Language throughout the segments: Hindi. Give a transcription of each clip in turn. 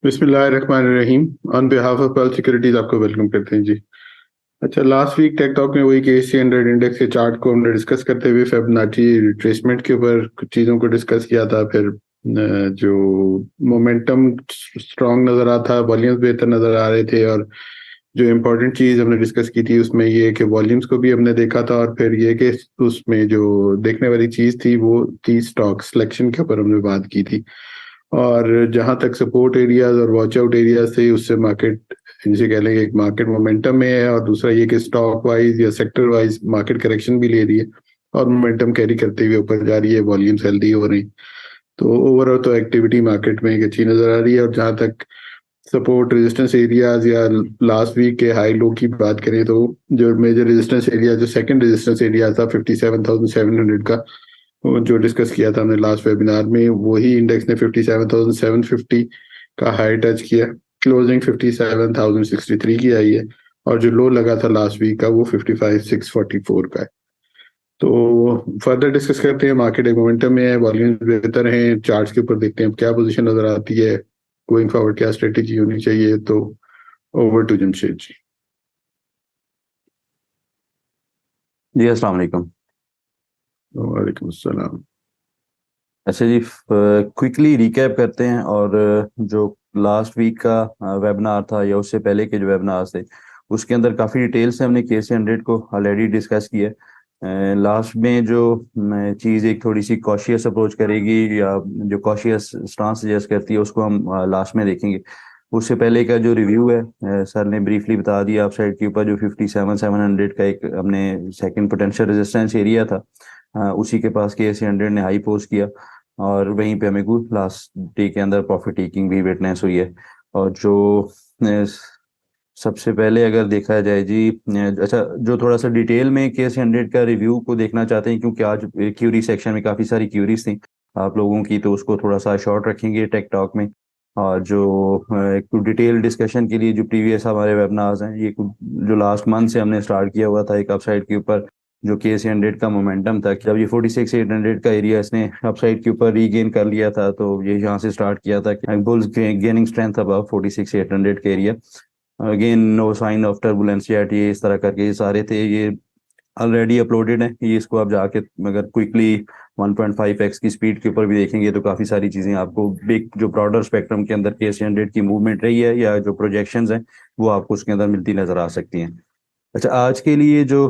बिस्मिल्लाहिर्रहमानिर्रहीम। On behalf of pearl securities आपको वेलकम करते हैं जी। अच्छा, लास्ट वीक टेक टॉक में वही KC100 इंडेक्स के चार्ट को हमने डिस्कस करते हुए फिबोनाची रिट्रेसमेंट के ऊपर कुछ चीज़ों को डिस्कस किया था। फिर जो मोमेंटम स्ट्रॉन्ग नज़र आता था, वॉल्यूम्स बेहतर नज़र आ रहे थे, और जो इम्पोर्टेंट चीज़ हमने डिस्कस की थी उसमें ये कि वॉल्यूम्स को भी हमने देखा था, और फिर ये कि उसमें जो देखने वाली चीज़ थी वो थी स्टॉक सिलेक्शन के ऊपर हमने बात की थी। और जहां तक सपोर्ट एरियाज और वॉच आउट एरियाज थे, उससे मार्केट जिसे कह लेंगे एक मार्केट मोमेंटम में है, और दूसरा ये कि स्टॉक वाइज या सेक्टर वाइज मार्केट करेक्शन भी ले रही है और मोमेंटम कैरी करते हुए ऊपर जा रही है, वॉल्यूम्स हेल्दी हो रही। तो ओवरऑल तो एक्टिविटी मार्केट में एक अच्छी नजर आ रही है। और जहां तक सपोर्ट रेजिस्टेंस एरियाज या लास्ट वीक के हाई लो की बात करें, तो जो मेजर रेजिस्टेंस एरिया, जो सेकंड रेजिस्टेंस एरिया था 57,700 का, वो जो डिस्कस किया था हमने लास्ट वेबिनार में, वही इंडेक्स ने 57,750 का हाई टच किया। क्लोजिंग 57,063 की आई है, और जो लो लगा था लास्ट वीक का वो 55,644 का है। तो फर्दर डिस्कस करते हैं। मार्केट एक मोमेंटम में है, वॉल्यूम्स बेहतर हैं, चार्ट्स के ऊपर देखते हैं क्या पोजीशन नजर आती है, गोइंग फॉरवर्ड क्या स्ट्रेटेजी होनी चाहिए। तो ओवर टू जमशेद जी। जी अस्सलाम वालेकुम। वालेकुम अस्सलाम। अच्छा जी, क्विकली रिकैप करते हैं। और जो लास्ट वीक का वेबिनार था या उससे पहले के जो वेबिनार थे उसके अंदर काफ़ी डिटेल से हमने KC100 को ऑलरेडी डिस्कस किया है। लास्ट में जो चीज़ एक थोड़ी सी कॉशियस अप्रोच करेगी या जो कॉशियस स्टांस सजेस्ट करती है उसको हम लास्ट में देखेंगे। उससे पहले का जो रिव्यू है, सर ने ब्रीफली बता दिया अपसाइड के ऊपर जो 57,700 का एक हमने सेकंड पोटेंशियल रेजिस्टेंस एरिया था, उसी के पास KC100 ने हाई पोस्ट किया, और वहीं पे हमें को लास्ट डे के अंदर प्रॉफिट टेकिंग भी विटनेस हुई है। और जो अ, सबसे पहले अगर देखा जाए जी, अच्छा जो थोड़ा सा डिटेल में KC100 का रिव्यू को देखना चाहते हैं, क्योंकि आज क्यूरी सेक्शन में काफ़ी सारी क्यूरीज थी आप लोगों की, तो उसको थोड़ा सा शॉर्ट रखेंगे टेक टॉक में। और जो एक डिटेल डिस्कशन के लिए जो प्रीवियस हमारे वेबिनार्स हैं, ये जो लास्ट मंथ से हमने स्टार्ट किया हुआ था एक अपसाइड के ऊपर, जो KC100 का मोमेंटम था, जब ये 46,800 का एरिया इसने अपसाइड के ऊपर रीगेन कर लिया था, तो ये यहाँ से स्टार्ट किया था कि बुल्स गेनिंग स्ट्रेंथ अबव 46,800 का area. Again no sign of turbulence yet, ये इस तरह करके ये सारे थे, ये ऑलरेडी अपलोडेड है। ये इसको आप जाके अगर क्विकली 1.5x की स्पीड के ऊपर भी देखेंगे तो काफ़ी सारी चीज़ें आपको बिग जो ब्रॉडर स्पेक्ट्रम के अंदर KC100 की मूवमेंट रही है या जो प्रोजेक्शंस हैं वो आपको उसके अंदर मिलती नजर आ सकती हैं। अच्छा, आज के लिए जो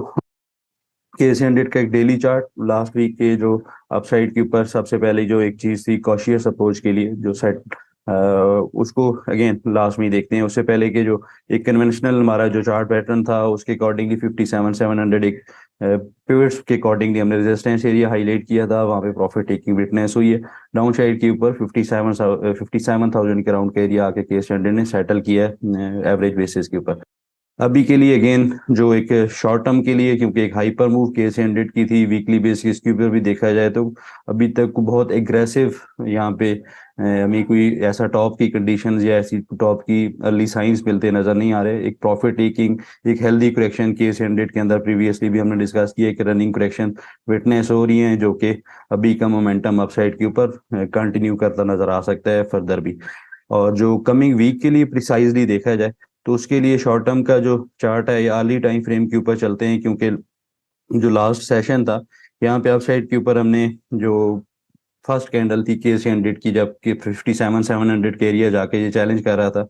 KC100 का एक डेली चार्ट, लास्ट वीक के जो अपसाइड के ऊपर सबसे पहले जो एक चीज थी कॉशियस अप्रोच के लिए जो सेट, उसको अगेन लास्ट में ही देखते हैं। उससे पहले के जो एक कन्वेंशनल हमारा जो चार्ट पैटर्न था उसके अकॉर्डिंगली 57,700 एक पिवट्स के अकॉर्डिंगली हमने रेजिस्टेंस एरिया हाईलाइट किया था, वहाँ पे प्रॉफिट टेकिंग विटनेस हुई है। डाउन साइड के ऊपर 57,000 के राउंड का एरिया आके KC100 ने सेटल किया है एवरेज बेसिस के ऊपर। अभी के लिए अगेन जो एक शॉर्ट टर्म के लिए, क्योंकि एक हाइपर मूव KC100 की थी वीकली बेसिस के ऊपर भी देखा जाए तो अभी तक बहुत एग्रेसिव यहाँ पे हमें कोई ऐसा टॉप की कंडीशंस या ऐसी टॉप की अर्ली साइंस मिलते नजर नहीं आ रहे। एक प्रॉफिट टेकिंग, एक हेल्दी करेक्शन KC100 के अंदर प्रीवियसली भी हमने डिस्कस किया, एक रनिंग करेक्शन विटनेस हो रही है, जो कि अभी का मोमेंटम अपसाइड के ऊपर कंटिन्यू करता नजर आ सकता है फर्दर भी। और जो कमिंग वीक के लिए प्रिसाइजली देखा जाए तो उसके लिए शॉर्ट टर्म का जो चार्ट है या अर्ली टाइम फ्रेम के ऊपर चलते हैं, क्योंकि जो लास्ट सेशन था यहाँ पे अपसाइड के ऊपर हमने जो फर्स्ट कैंडल थी KC100 की, जब कि 57,700 के एरिया जाके ये चैलेंज कर रहा था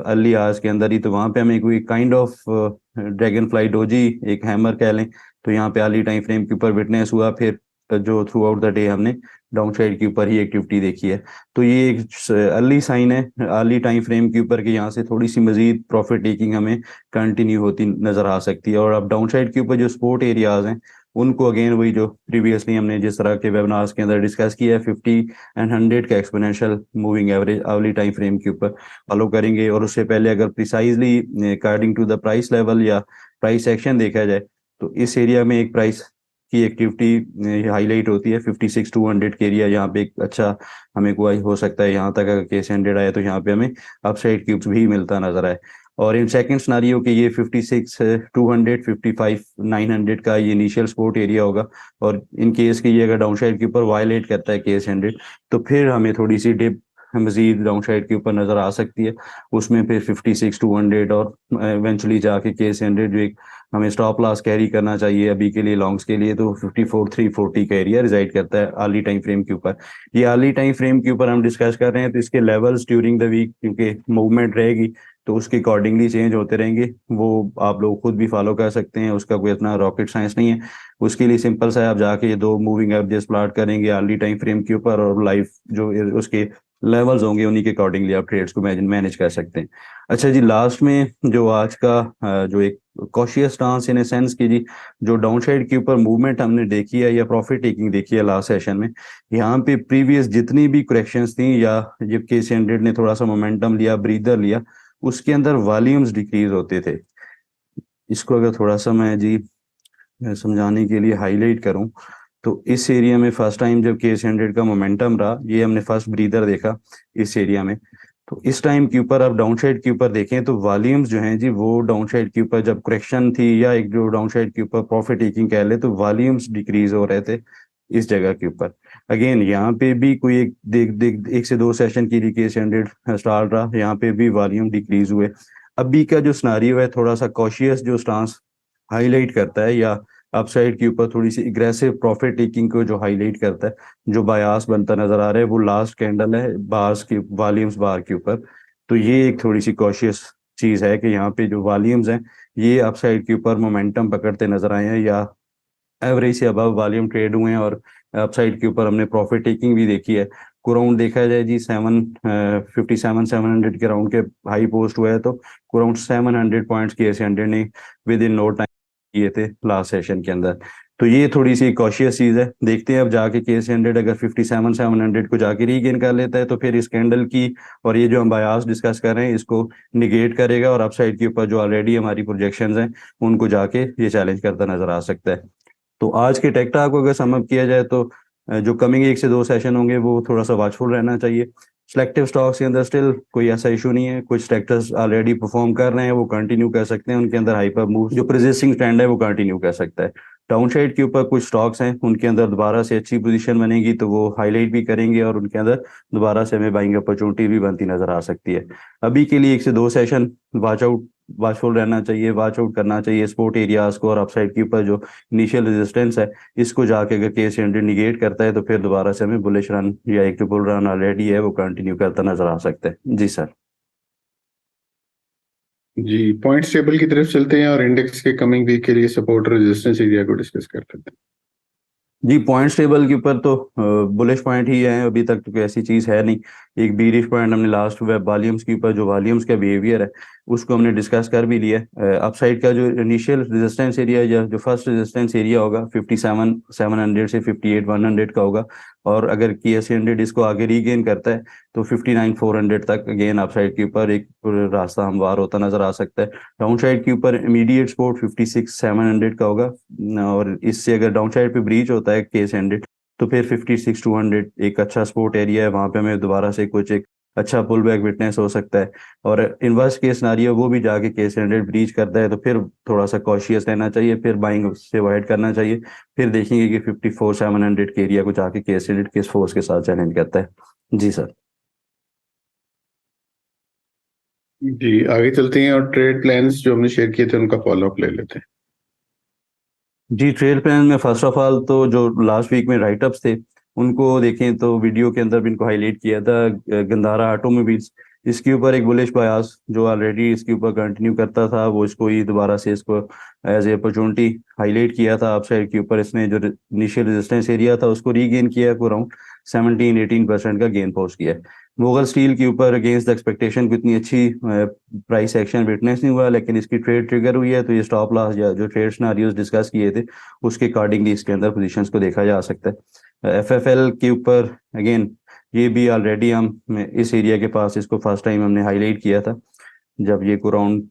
अर्ली आवर्स के अंदर ही, तो वहाँ पे हमें कोई kind of dragon fly doji एक हैमर कह लें, तो यहाँ पे अर्ली टाइम फ्रेम के ऊपर विटनेस हुआ। फिर जो थ्रू आउट द डे हमने डाउन साइड के ऊपर ही एक्टिविटी देखी है। तो ये एक अर्ली साइन है अर्ली टाइम फ्रेम के ऊपर कि यहाँ से थोड़ी सी मजीद प्रॉफिट टेकिंग हमें कंटिन्यू होती नजर आ सकती है। और अब डाउन साइड के ऊपर जो सपोर्ट एरियाज हैं उनको अगेन वही जो प्रीवियसली हमने जिस तरह के वेबिनार्स के अंदर डिस्कस किया है, 50 एंड 100 का exponential moving average early time frame के ऊपर फॉलो करेंगे। और उससे पहले अगर precisely according to the price level या प्राइस एक्शन देखा जाए तो इस एरिया में एक प्राइस की एक्टिविटी हाईलाइट होती है 56,200 के एरिया, यहाँ पे एक अच्छा हमें कोई हो सकता है यहाँ तक अगर KC100 आए तो यहाँ पे हमें अपसाइड क्यूब्स भी मिलता नजर आए। और इन सेकंड सिनारियो के ये 56,200 55,900 का ये इनिशियल सपोर्ट एरिया होगा। और इन केस के ये अगर डाउन साइड के ऊपर वायलेट करता है KC100 तो फिर हमें थोड़ी सी डिप मजीद डाउन साइड के ऊपर नजर आ सकती है। उसमें फिर 56 200 और इवेंचुअली जाके KC100 जो एक हमें स्टॉप लॉस कैरी करना चाहिए अभी के लिए लॉन्ग्स के लिए, तो 54 340 का एरिया रिजाइड करता है अर्ली टाइम फ्रेम के ऊपर। ये अर्ली टाइम फ्रेम के ऊपर हम डिस्कस कर रहे हैं, तो इसके लेवल्स ड्यूरिंग द वीक क्योंकि मूवमेंट रहेगी तो उसके अकॉर्डिंगली चेंज होते रहेंगे, वो आप लोग खुद भी फॉलो कर सकते हैं, उसका कोई इतना रॉकेट साइंस नहीं है। उसके लिए सिंपल सा है, आप जाके ये दो मूविंग एवरेजेस प्लॉट करेंगे अर्ली टाइम फ्रेम के ऊपर और लाइव जो उसके लेवल्स होंगे उन्हीं के अकॉर्डिंगली आप ट्रेड्स को मैनेज कर सकते हैं। अच्छा जी, लास्ट में जो आज का जो एक cautious stance in a sense की जी, जो डाउन साइड के ऊपर मूवमेंट हमने देखी है या प्रॉफिट टेकिंग देखी है लास्ट सेशन में, यहाँ पे प्रीवियस जितनी भी करेक्शंस थी या जब KC100 ने थोड़ा सा मोमेंटम लिया, ब्रीदर लिया, उसके अंदर वॉल्यूम्स डिक्रीज होते थे। इसको अगर थोड़ा सा मैं जी समझाने के लिए हाईलाइट करूं, तो इस एरिया में फर्स्ट टाइम जब KC100 का मोमेंटम रहा, ये हमने फर्स्ट ब्रीदर देखा इस एरिया में, तो इस टाइम के ऊपर आप डाउन साइड के ऊपर देखें तो वॉल्यूम्स जो हैं जी वो डाउन साइड के ऊपर जब करेक्शन थी या एक जो डाउन साइड के ऊपर प्रॉफिट टेकिंग कह ले, तो वॉल्यूम्स डिक्रीज हो रहे थे इस जगह के ऊपर। अगेन यहाँ पे भी कोई एक देख देख 1 से 2 सेशन के लिए KC100 स्टार्ट रहा, यहाँ पे भी वॉल्यूम डिक्रीज हुए। अभी का जो सिनेरियो है थोड़ा सा कॉशियस जो स्टांस हाईलाइट करता है या अपसाइड के ऊपर थोड़ी सी एग्रेसिव प्रॉफिट टेकिंग को जो हाईलाइट करता है, जो बायास बनता नजर आ रहा है, वो लास्ट कैंडल है बार्स की वॉल्यूम्स बार के ऊपर। तो ये एक थोड़ी सी कॉशियस चीज है कि यहाँ पे जो वॉल्यूम्स हैं ये अपसाइड के ऊपर मोमेंटम पकड़ते नजर आए हैं या एवरेज से अबव वॉल्यूम ट्रेड हुए हैं, और अपसाइड के ऊपर हमने प्रॉफिट टेकिंग भी देखी है। कुराउंड देखा जाए जी 57 700 के राउंड के हाई पोस्ट हुआ है, तो कुराउंड 700 पॉइंट्स KC100 ने विद इन नो टाइम किए थे लास्ट सेशन के अंदर। तो ये थोड़ी सी कॉशियस चीज है, देखते हैं अब जाके KC100 अगर 57 700 को जाके रीगेन कर लेता है तो फिर इस कैंडल की और ये जो हम बायास डिस्कस कर रहे हैं इसको निगेट करेगा, और अपसाइड के ऊपर जो ऑलरेडी हमारी प्रोजेक्शंस हैं उनको जाके ये चैलेंज करता नजर आ सकता है। तो आज के टेक टॉक को अगर सम अप किया जाए तो जो कमिंग 1 से 2 सेशन होंगे वो थोड़ा सा वॉचफुल रहना चाहिए। सिलेक्टिव स्टॉक्स के अंदर स्टिल कोई ऐसा इशू नहीं है, कुछ सेक्टर्स ऑलरेडी परफॉर्म कर रहे हैं वो कंटिन्यू कर सकते हैं, उनके अंदर हाइपर मूव जो प्रेजिस्टिंग ट्रेंड है वो कंटिन्यू कर सकता है। डाउन साइड के ऊपर कुछ स्टॉक्स हैं उनके अंदर दोबारा से अच्छी पोजीशन बनेगी तो वो हाईलाइट भी करेंगे और उनके अंदर दोबारा से हमें बाइंग अपॉर्चुनिटी भी बनती नजर आ सकती है। अभी के लिए 1 से 2 सेशन वॉचफुल रहना चाहिए, वॉच आउट करना चाहिए स्पोर्ट एरियाज को, और अपसाइड के ऊपर जो इनिशियल रेजिस्टेंस है इसको जाके अगर KC100 निगेट करता है तो फिर दोबारा से हमें बुलिश रन या एक जो बुल रन ऑलरेडी है वो कंटिन्यू करता नजर आ सकता है। जी सर। जी, पॉइंट्स टेबल की तरफ चलते हैं और इंडेक्स के कमिंग वीक के लिए सपोर्ट रेजिस्टेंस एरिया को डिस्कस करते हैं। जी, पॉइंट्स टेबल के ऊपर तो बुलिश पॉइंट ही है, अभी तक तो कोई ऐसी चीज है नहीं। एक बीरिश पॉइंट हमने लास्ट वेब वॉल्यूम्स के ऊपर जो वॉल्यूम्स का बिहेवियर है उसको हमने डिस्कस कर भी लिया है। अपसाइड का जो इनिशियल रेजिस्टेंस एरिया या जो फर्स्ट रेजिस्टेंस एरिया होगा 57 700 से 58 100 का होगा, और अगर KC100 इसको आगे रीगेन करता है तो 59 400 तक अगेन अपसाइड के ऊपर एक रास्ता हमवार होता नजर आ सकता है। डाउन साइड के ऊपर इमीडिएट सपोर्ट 56 700 का होगा, और इससे अगर डाउन साइड पे ब्रीच होता है KC100 तो फिर 56 200 एक अच्छा सपोर्ट एरिया है, वहां पे हमें दोबारा से कुछ एक अच्छा पुल बैक विटनेस हो सकता है। और इनवर्स केस सिनेरियो वो भी जाके KC100 ब्रीच करता है तो फिर थोड़ा सा कॉशियस रहना चाहिए, फिर बाइंग से अवॉइड करना चाहिए, फिर देखेंगे कि 54 700 के एरिया को जाके KC100 किस फोर्स के साथ चैलेंज करता है। जी सर। जी, आगे चलते हैं और ट्रेड प्लान्स जो हमने शेयर किए थे उनका फॉलोअप ले लेते हैं। जी, ट्रेड प्लान में फर्स्ट ऑफ ऑल तो जो लास्ट वीक में राइटअप्स थे उनको देखें तो वीडियो के अंदर भी इनको हाईलाइट किया था। गंधारा ऑटोमोबाइल्स, इसके ऊपर एक बुलिश बायास जो ऑलरेडी इसके ऊपर कंटिन्यू करता था वो इसको ही दोबारा से इसको एज ए अपॉर्चुनिटी हाईलाइट किया था। अपसाइड के ऊपर इसने जो इनिशियल रेजिस्टेंस एरिया था उसको रीगेन किया है, अराउंड 17 18% का गेन पोस्ट किया है। मुगल स्टील के ऊपर अगेंस्ट द एक्सपेक्टेशन को इतनी अच्छी प्राइस एक्शन विटनेस नहीं हुआ, लेकिन इसकी ट्रेड ट्रिगर हुई है, तो ये स्टॉप लॉस या जो ट्रेड सिनेरियोस डिस्कस किए थे उसके अकॉर्डिंगली इसके अंदर पोजीशंस को देखा जा सकता है। FFL के ऊपर अगेन ये भी ऑलरेडी हम इस एरिया के पास इसको फर्स्ट टाइम हमने हाईलाइट किया था जब ये अराउंड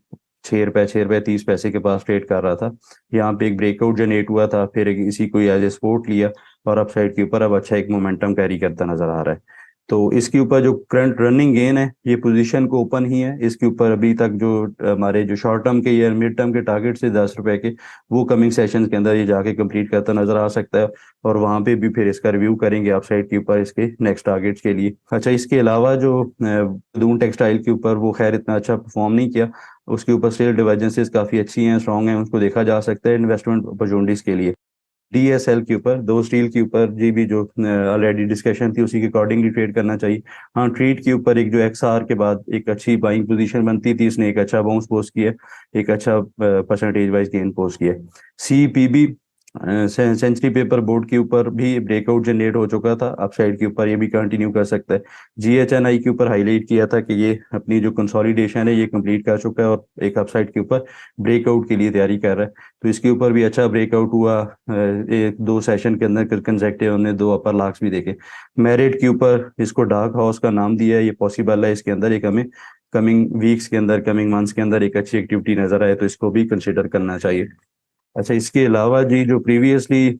6 रुपए 30 पैसे के पास ट्रेड कर रहा था। यहाँ पे एक ब्रेकआउट जनरेट हुआ था, फिर इसी को एज ए सपोर्ट लिया और अपसाइड के ऊपर अब अच्छा एक मोमेंटम कैरी करता नजर आ रहा है। तो इसके ऊपर जो करंट रनिंग गेन है ये पोजीशन को ओपन ही है, इसके ऊपर अभी तक जो हमारे जो शॉर्ट टर्म के या मिड टर्म के टारगेट से 10 रुपए के, वो कमिंग सेशन के अंदर ये जाके कंप्लीट करता नजर आ सकता है। और वहां पे भी फिर इसका रिव्यू करेंगे अपसाइड के ऊपर इसके नेक्स्ट टारगेट्स के लिए। अच्छा, इसके अलावा जो दून टेक्सटाइल के ऊपर वो खैर इतना अच्छा परफॉर्म नहीं किया, उसके ऊपर स्टिल डिवर्जेंसेस काफी अच्छी हैं, स्ट्रांग हैं, उसको देखा जा सकता है इन्वेस्टमेंट अपॉर्चुनिटीज के लिए। डीएसएल के ऊपर, दो स्टील के ऊपर जी भी जो ऑलरेडी डिस्कशन थी उसी के अकॉर्डिंगली ट्रेड करना चाहिए। हाँ, ट्रेड के ऊपर एक जो एक्सआर के बाद एक अच्छी बाइंग पोजीशन बनती थी, इसने एक अच्छा बाउंस पोस्ट किया, एक अच्छा परसेंटेज वाइज गेन पोस्ट किया। सीपीबी सेंचुरी पेपर बोर्ड के ऊपर भी ब्रेकआउट जनरेट हो चुका था, अपसाइड के ऊपर ये भी कंटिन्यू कर सकता है। जीएचएनआई के ऊपर हाईलाइट किया था कि ये अपनी जो कंसोलिडेशन है ये कंप्लीट कर चुका है और एक अपसाइड के ऊपर ब्रेकआउट के लिए तैयारी कर रहा है। तो इसके ऊपर भी अच्छा ब्रेकआउट हुआ, एक दो सेशन के अंदर कंसेक्टिव हमने दो अपर लाख्स भी देखे। मेरिट के ऊपर इसको डार्क हॉर्स का नाम दिया है, ये पॉसिबल है इसके अंदर एक हमें कमिंग वीक्स के अंदर, कमिंग मंथ्स के अंदर एक अच्छी एक्टिविटी नजर आए, तो इसको भी कंसिडर करना चाहिए। अच्छा, इसके अलावा जी जो प्रीवियसली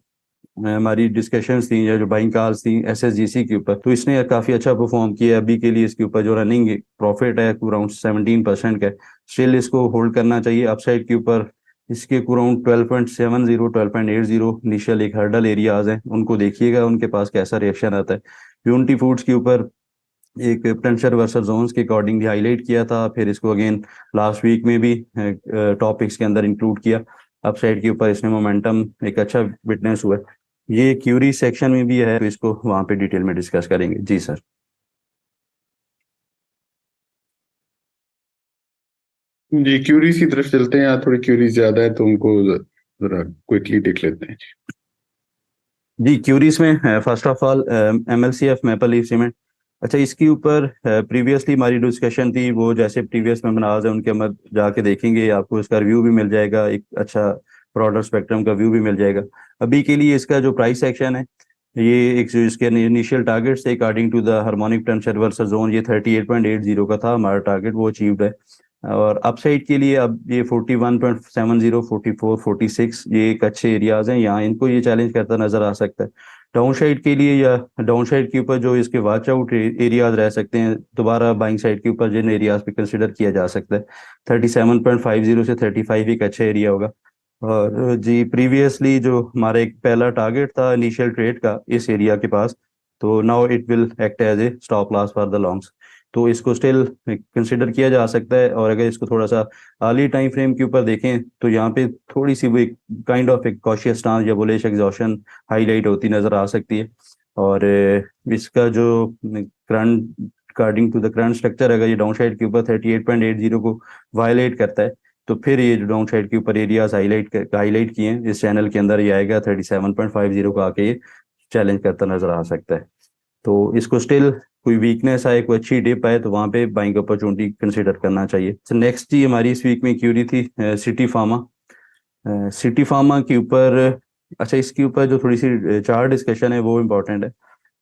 हमारी डिस्कशंस थी या जो बाइंग कॉल्स थी एसएसजीसी के ऊपर, तो इसने काफी अच्छा परफॉर्म किया। अभी के लिए इसके ऊपर जो रनिंग प्रॉफिट है अराउंड 17% का है, स्टिल इसको होल्ड करना चाहिए। अपसाइड के ऊपर इसके अराउंड 12.70 12.80 इनिशियल एक हर्डल एरियाज हैं, उनको देखिएगा उनके पास कैसा रिएक्शन आता है। यूनिटी फूड्स के ऊपर एक पोटेंशियल वर्सेस जोन्स के अकॉर्डिंगली हाईलाइट किया था, फिर इसको अगेन लास्ट वीक में भी टॉपिक्स के अंदर इंक्लूड किया। अपसाइड के ऊपर इसने मोमेंटम एक अच्छा विटनेस हुआ है। ये क्यूरी सेक्शन में भी है, तो इसको वहां पे डिटेल में डिस्कस करेंगे। जी सर। जी, क्यूरीज की तरफ चलते हैं, यहाँ थोड़ी क्यूरीज ज्यादा है तो उनको जरा क्विकली देख लेते हैं। जी, क्यूरीज में first of all MLCF maple leaf cement. अच्छा, इसके ऊपर प्रीवियसली हमारी डिस्कशन थी, वो जैसे प्रीवियस वेबिनार्स है उनके अंदर जाके देखेंगे, आपको इसका रिव्यू भी मिल जाएगा, एक अच्छा ब्रॉडर स्पेक्ट्रम का व्यू भी मिल जाएगा। अभी के लिए इसका जो प्राइस सेक्शन है, ये एक जो इसके इनिशियल टारगेट थे according to the harmonic tension versus zone, ये 38.80 का था हमारा टारगेट, वो अचीव्ड है। और अपसाइड के लिए अब ये 41.70 44 46 ये एक अच्छे एरियाज हैं, यहाँ इनको ये चैलेंज करता नजर आ सकता है। डाउन साइड के लिए या डाउन साइड के ऊपर जो इसके वॉच आउट एरियाज रह सकते हैं, दोबारा बाइंग साइड के ऊपर जिन एरियाज पे कंसिडर किया जा सकता है, 37.50 से 35 एक अच्छा एरिया होगा। और जी प्रीवियसली जो हमारा एक पहला टारगेट था इनिशियल ट्रेड का इस एरिया के पास, तो now it will act as a stop loss for the longs, तो इसको स्टिल कंसिडर किया जा सकता है। और अगर इसको थोड़ा सा अर्ली टाइम फ्रेम के ऊपर देखें तो यहाँ पे थोड़ी सी वो एक काइंड ऑफ एक कॉशियस स्टांस या बुलिश एग्जॉशन हाईलाइट होती नजर आ सकती है। और इसका जो current according to the current structure, अगर ये डाउन साइड के ऊपर 38.80 को वायलेट करता है, तो फिर ये जो डाउन साइड के ऊपर एरियाज हाईलाइट किए हैं इस चैनल के अंदर, ये आएगा 37.50 को आके ये चैलेंज करता नजर आ सकता है। तो इसको स्टिल कोई वीकनेस आए, कोई अच्छी डिप आए, तो वहां पे बाइंग अपॉर्चुनिटी कंसीडर करना चाहिए। नेक्स्ट जी हमारी इस वीक में क्यूरी थी सिटी फार्मा। सिटी फार्मा के ऊपर, अच्छा इसके ऊपर जो थोड़ी सी चार्ट डिस्कशन है वो इम्पोर्टेंट है।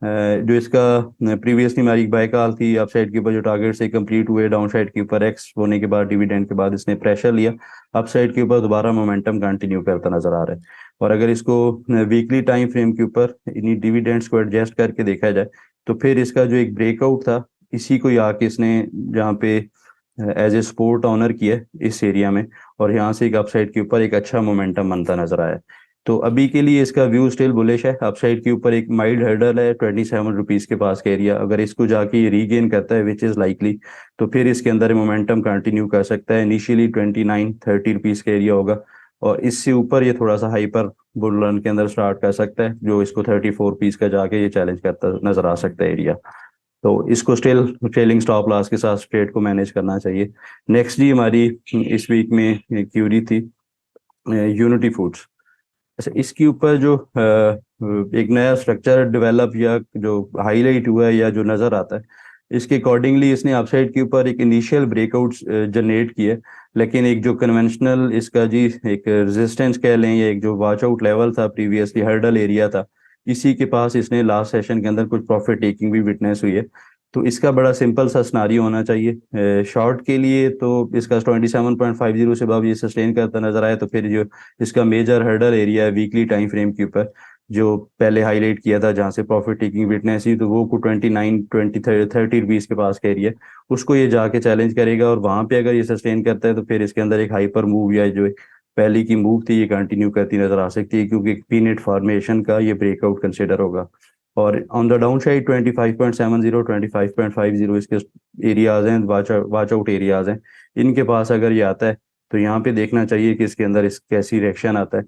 जो इसका प्रीवियसली हमारी बाय कॉल थी, अप साइड के ऊपर जो टारगेट से कंप्लीट हुए, डाउन साइड के ऊपर एक्स होने के बाद डिविडेंड के बाद इसने प्रेशर लिया, अप साइड के ऊपर दोबारा मोमेंटम कंटिन्यू करता नजर आ रहा है। और अगर इसको वीकली टाइम फ्रेम के ऊपर इन्हीं डिविडेंड्स को एडजस्ट करके देखा जाए, तो फिर इसका जो एक ब्रेकआउट था इसी को आके इसने जहाँ पे एज ए सपोर्ट ऑनर किया इस एरिया में, और यहाँ से एक अपसाइड के ऊपर एक अच्छा मोमेंटम बनता नजर आया। तो अभी के लिए इसका व्यू स्टिल बुलिश है। अपसाइड के ऊपर एक माइल्ड हर्डल है 27 रुपीज के पास का एरिया, अगर इसको जाके रीगेन करता है विच इज लाइकली, तो फिर इसके अंदर मोमेंटम कंटिन्यू कर सकता है। इनिशियली 29-30 रुपीज का एरिया होगा, और इससे ऊपर ये थोड़ा सा हाइपर बुल रन के अंदर स्टार्ट कर सकता है, जो इसको 34 रुपीज का जाके ये चैलेंज करता नजर आ सकता है एरिया। तो इसको स्टिल ट्रेलिंग स्टॉप लॉस के साथ ट्रेड को मैनेज करना चाहिए। नेक्स्ट जी हमारी इस वीक में क्यूरी थी यूनिटी फूड्स। अच्छा, इसके ऊपर जो एक नया स्ट्रक्चर डेवलप या जो हाईलाइट हुआ है या जो नजर आता है, इसके अकॉर्डिंगली इसने अपसाइड के ऊपर एक इनिशियल ब्रेकआउट जनरेट किया, लेकिन एक जो कन्वेंशनल इसका जी एक रेजिस्टेंस कह लें या एक जो वॉच आउट लेवल था प्रीवियसली हर्डल एरिया था, इसी के पास इसने लास्ट सेशन के अंदर कुछ प्रॉफिट टेकिंग भी विटनेस हुई है। तो इसका बड़ा सिंपल सा सिनेरियो होना चाहिए शॉर्ट के लिए, तो इसका 27.50 से अब ये सस्टेन करता नजर आए, तो फिर जो इसका मेजर हर्डल एरिया है वीकली टाइम फ्रेम के ऊपर जो पहले हाईलाइट किया था जहां से प्रॉफिट टेकिंग विटनेस ही, तो वो को 29 20 30 रुपीज के पास का एरिया, उसको ये जाके चैलेंज करेगा और वहां पे अगर ये सस्टेन करता है तो फिर इसके अंदर एक हाइपर मूव या जो पहले की मूव थी ये कंटिन्यू करती नजर आ सकती है, क्योंकि पीनेट फॉर्मेशन का ये ब्रेकआउट कंसिडर होगा। और ऑन द डाउन साइड 25.70 25.50 इसके एरियाज हैं, वाच आउट एरियाज हैं। इनके पास अगर ये आता है तो यहाँ पे देखना चाहिए कि इसके अंदर इस कैसी रिएक्शन आता है।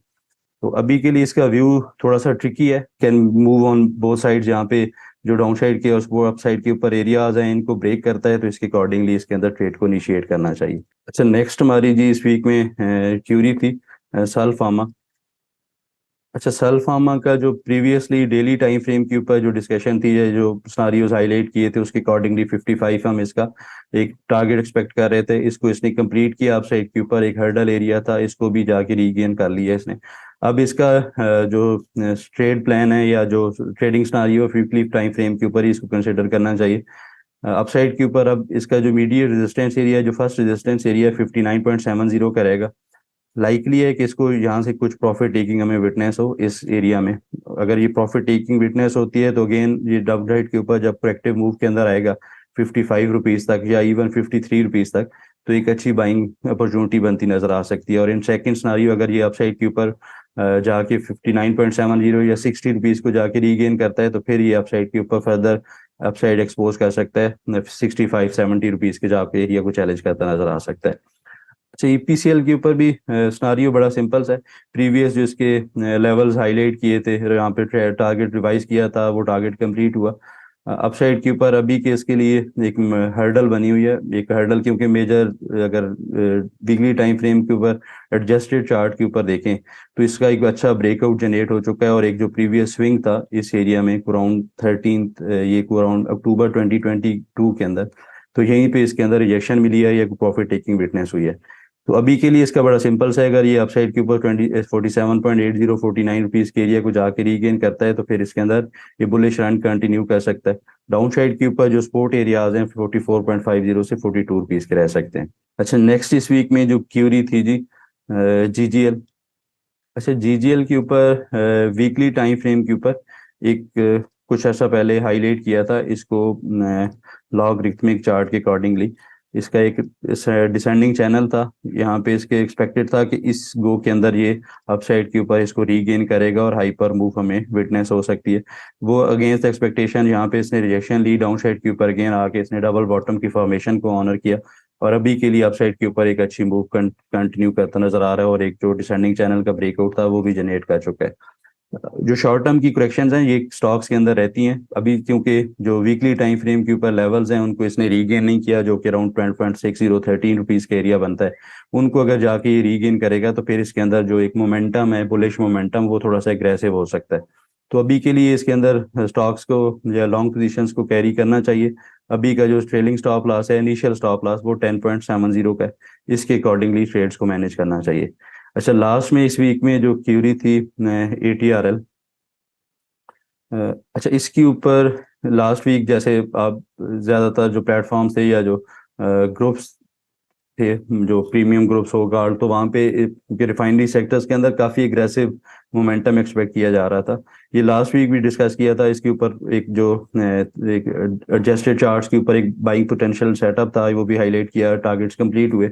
तो अभी के लिए इसका व्यू थोड़ा सा ट्रिकी है, can move on both side, जहाँ पे जो डाउन साइड के और उसको अप साइड के ऊपर एरिया आ जाए इनको ब्रेक करता है तो इसके अकॉर्डिंगली इसके अंदर ट्रेड को इनिशिएट करना चाहिए। अच्छा, नेक्स्ट हमारी जी इस वीक में क्यूरी थी सल फार्मा। अच्छा, सल फार्मा का जो प्रीवियसली डेली टाइम फ्रेम के ऊपर जो डिस्कशन थी या जो सिनारियोज हाईलाइट किए थे उसके अकॉर्डिंगली 55 हम इसका एक टारगेट एक्सपेक्ट कर रहे थे। इसको इसने कंप्लीट किया, अप साइड के ऊपर एक हर्डल एरिया था, इसको भी जाके रीगेन कर लिया इसने। अब इसका जो ट्रेड प्लान है या जो trading scenario weekly time frame के ऊपर ही इसको कंसिडर करना चाहिए। अपसाइड के ऊपर अब इसका जो मीडिएट रेजिस्टेंस एरिया, जो फर्स्ट रेजिस्टेंस एरिया 59.70 का रहेगा। लाइकली है कि इसको यहाँ से कुछ प्रॉफिट टेकिंग हमें विटनेस हो इस एरिया में। अगर ये प्रॉफिट टेकिंग विटनेस होती है तो अगेन ये डाउन साइड के ऊपर जब करेक्टिव मूव के अंदर आएगा 55 रुपीज तक या इवन 53 रुपीज तक, तो एक अच्छी बाइंग अपॉर्चुनिटी बनती नजर आ सकती है। और इन सेकंड सिनेरियो अगर ये अपसाइड के ऊपर जाके 59.70 या 60 रुपीज को जाके रीगेन करता है तो फिर ये अपसाइड के ऊपर फर्दर अपसाइड एक्सपोज कर सकता है 65-70 रुपीज के जाके एरिया को चैलेंज करता नजर आ सकता है। अच्छा, ईपीसीएल के ऊपर भी सिनारियो बड़ा सिंपल सा है। प्रीवियस जो इसके लेवल्स हाईलाइट किए थे, यहाँ पे टारगेट रिवाइज किया था, वो टारगेट कंप्लीट हुआ। अपसाइड के ऊपर अभी के इसके लिए एक हर्डल बनी हुई है, एक हर्डल, क्योंकि मेजर अगर वीकली टाइम फ्रेम के ऊपर एडजस्टेड चार्ट के ऊपर देखें तो इसका एक अच्छा ब्रेकआउट जनरेट हो चुका है। और एक जो प्रीवियस स्विंग था इस एरिया में अराउंड 13 ये अराउंड अक्टूबर 2022 के अंदर, तो यहीं पे इसके अंदर रिजेक्शन मिली है या प्रॉफिट टेकिंग विटनेस हुई है। तो अभी के लिए इसका बड़ा सिंपल सा है, अगर ये अपसाइड के ऊपर 47.80 49 रुपीज के एरिया को जाके रीगेन करता है तो फिर इसके अंदर ये बुलिश रन कंटिन्यू कर सकता है। डाउन साइड के ऊपर जो सपोर्ट एरियाज हैं 44.50 से 42 रुपीज के रह सकते हैं। अच्छा, नेक्स्ट इस वीक में जो क्यूरी थी जी जीजीएल। अच्छा, जीजीएल के ऊपर वीकली टाइम फ्रेम के ऊपर एक कुछ ऐसा पहले हाईलाइट किया था इसको लॉगरिथमिक चार्ट के अकॉर्डिंगली। इसका एक डिसेंडिंग चैनल था, यहाँ पे इसके एक्सपेक्टेड था कि इस गो के अंदर ये अपसाइड के ऊपर इसको रीगेन करेगा और हाइपर मूव हमें विटनेस हो सकती है। वो अगेंस्ट एक्सपेक्टेशन यहाँ पे इसने रिजेक्शन ली, डाउन साइड के ऊपर अगेन आके इसने डबल बॉटम की फॉर्मेशन को ऑनर किया और अभी के लिए अपसाइड के ऊपर एक अच्छी मूव कंटिन्यू करता नजर आ रहा है और एक जो डिसेंडिंग चैनल का ब्रेकआउट था वो भी जनरेट कर चुका है। जो शॉर्ट टर्म की करेक्शंस हैं ये स्टॉक्स के अंदर रहती हैं अभी, क्योंकि जो वीकली टाइम फ्रेम के ऊपर लेवल्स हैं उनको इसने रीगेन नहीं किया, जो कि अराउंड 20.60 13 रुपीज का एरिया बनता है। उनको अगर जाके ये रीगेन करेगा तो फिर इसके अंदर जो एक मोमेंटम है, बुलिश मोमेंटम, वो थोड़ा सा एग्रेसिव हो सकता है। तो अभी के लिए इसके अंदर स्टॉक्स को या लॉन्ग पोजीशंस को कैरी करना चाहिए। अभी का जो ट्रेलिंग स्टॉप लॉस है, इनिशियल स्टॉप लॉस, वो 10.70 का है, इसके अकॉर्डिंगली ट्रेड्स को मैनेज करना चाहिए। अच्छा, लास्ट में इस वीक में जो क्यूरी थी ATRL। अच्छा, इसके ऊपर लास्ट वीक जैसे आप ज्यादातर जो प्लेटफॉर्म्स थे या जो ग्रुप्स थे, जो प्रीमियम ग्रुप्स हो गार्ड, तो वहाँ पे रिफाइनरी सेक्टर्स के अंदर काफी एग्रेसिव मोमेंटम एक्सपेक्ट किया जा रहा था। ये लास्ट वीक भी डिस्कस किया था, इसके ऊपर एक जो एक एडजस्टेड चार्ट्स के ऊपर एक बाइंग पोटेंशियल सेटअप था, वो भी हाईलाइट किया, टारगेट्स कंप्लीट हुए।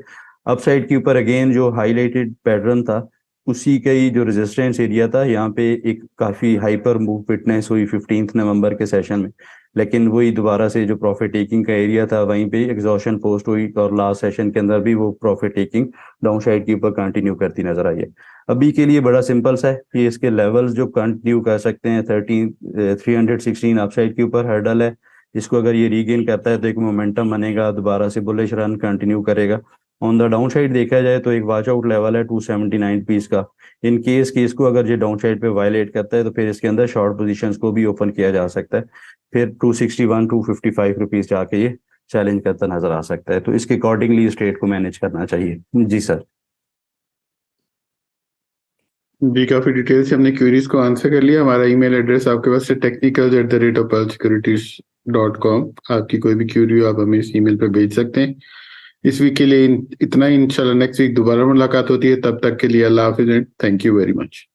अपसाइड के ऊपर अगेन जो हाईलाइटेड पैटर्न था उसी का ही जो रेजिस्टेंस एरिया था, यहाँ पे एक काफी हाइपर मूव फिटनेस हुई 15 नवंबर के सेशन में, लेकिन वही दोबारा से जो प्रॉफिट टेकिंग का एरिया था वहीं पे एग्जॉशन पोस्ट हुई और लास्ट सेशन के अंदर भी वो प्रॉफिट टेकिंग डाउन साइड के ऊपर कंटिन्यू करती नजर आई है। अभी के लिए बड़ा सिंपल सा है कि इसके लेवल्स जो कंटिन्यू कर सकते हैं 316 अपसाइड के ऊपर हर्डल है, इसको अगर ये रीगेन करता है तो एक मोमेंटम बनेगा, दोबारा से बुलिश रन कंटिन्यू करेगा। ऑन द डाउन साइड देखा जाए तो एक वॉच आउट लेवल है 279 पीस का। इन केस कि इसको अगर ये डाउन साइड पे वायलेट करता है तो फिर इसके अंदर शॉर्ट पोजीशंस को भी ओपन किया जा सकता है, फिर 261 255 रुपीज जाके ये चैलेंज करता नजर आ सकता है। तो इसके अकॉर्डिंगली इस ट्रेड को मैनेज करना चाहिए। जी सर। जी, काफी डिटेल से हमने क्वेरीज को आंसर कर लिया। हमारा ईमेल एड्रेस आपके पास है technicals@pearlsecurities.com। आपकी कोई भी क्वेरी हो आप हमें इस ईमेल पे भेज सकते हैं। इस वीक के लिए इतना ही। इंशाल्लाह नेक्स्ट वीक दोबारा मुलाकात होती है, तब तक के लिए अल्लाह हाफिज and thank you very much.